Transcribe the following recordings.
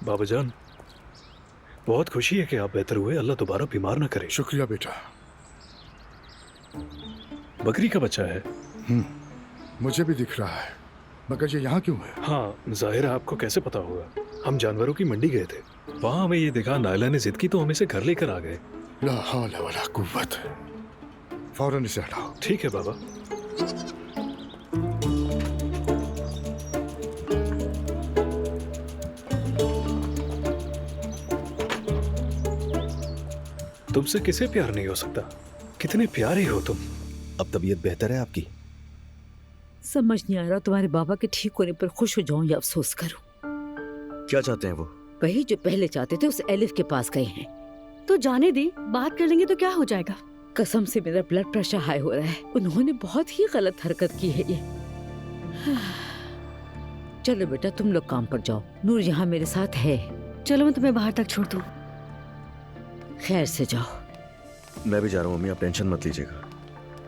बाबा जान, बहुत खुशी है कि आप बेहतर हुए। अल्लाह दोबारा बीमार ना करे। शुक्रिया बेटा। बकरी का बच्चा है। मुझे भी दिख रहा है, मगर ये यहाँ क्यों है? हाँ, जाहिर है आपको कैसे पता होगा। हम जानवरों की मंडी गए थे, वहाँ हमें ये दिखा। नायला ने जिद की तो हम इसे घर लेकर आ गए। ला हौला वला कुव्वत। फौरन इसे हटाओ। ठीक है बाबा। तुमसे किसे प्यार नहीं हो सकता? कितने प्यारे हो तुम। अब तबीयत बेहतर है आपकी? समझ नहीं आ रहा तुम्हारे बाबा के ठीक होने पर खुश हो जाऊं या अफसोस करूं। क्या चाहते हैं वो? वही जो पहले चाहते थे, उस एलिफ के पास गए हैं। तो जाने दी, बात कर लेंगे तो क्या हो जाएगा। कसम से मेरा ब्लड प्रेशर हाई हो रहा है। उन्होंने बहुत ही गलत हरकत की है ये। चलो बेटा तुम लोग काम पर जाओ, नूर यहाँ मेरे साथ है। चलो मैं तुम्हें बाहर तक छोड़ दूं। खैर से जाओ। मैं भी जा रहा हूँ मम्मी, आप टेंशन मत लीजिएगा।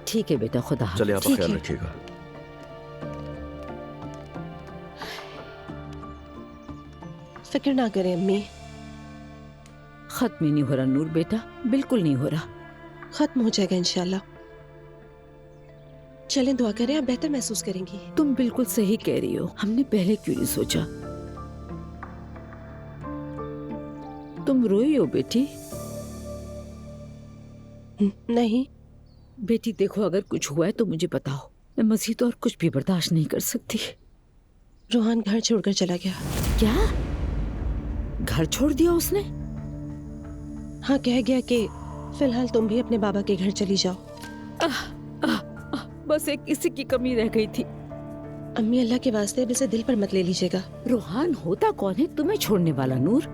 ठीक है बेटा, खुदा हाफिज। चलिए आप ठीक ख्याल है। रखिएगा। फिक्र ना करें अम्मी, खत्म ही नहीं हो रहा नूर बेटा, बिल्कुल नहीं हो रहा। खत्म हो जाएगा इंशाल्लाह। चलें दुआ करें, आप बेहतर महसूस करेंगी। तुम बिल्कुल सही कह रही हो, हमने पहले क्यों नहीं सोचा। तुम रोई हो बेटी? नहीं बेटी देखो, अगर कुछ हुआ है तो मुझे बताओ, मैं मजीद और कुछ भी बर्दाश्त नहीं कर सकती। रोहान घर छोड़कर चला गया। क्या? घर छोड़ दिया उसने? हाँ, कह गया कि फिलहाल तुम भी अपने बाबा के घर चली जाओ। बस एक इसी की कमी रह गई थी। अम्मी अल्लाह के वास्ते अब इसे दिल पर मत ले लीजिएगा। रोहान होता कौन है तुम्हें छोड़ने वाला नूर?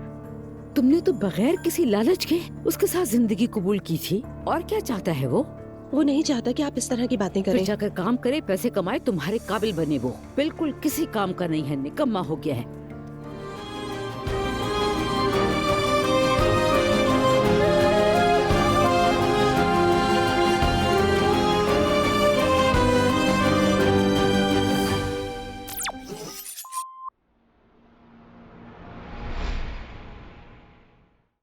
तुमने तो बगैर किसी लालच के उसके साथ जिंदगी कबूल की थी। और क्या चाहता है वो? वो नहीं चाहता कि आप इस तरह की बातें फिर करें। जाकर काम करे, पैसे कमाए, तुम्हारे काबिल बने। वो बिल्कुल किसी काम का नहीं है, निकम्मा हो गया है।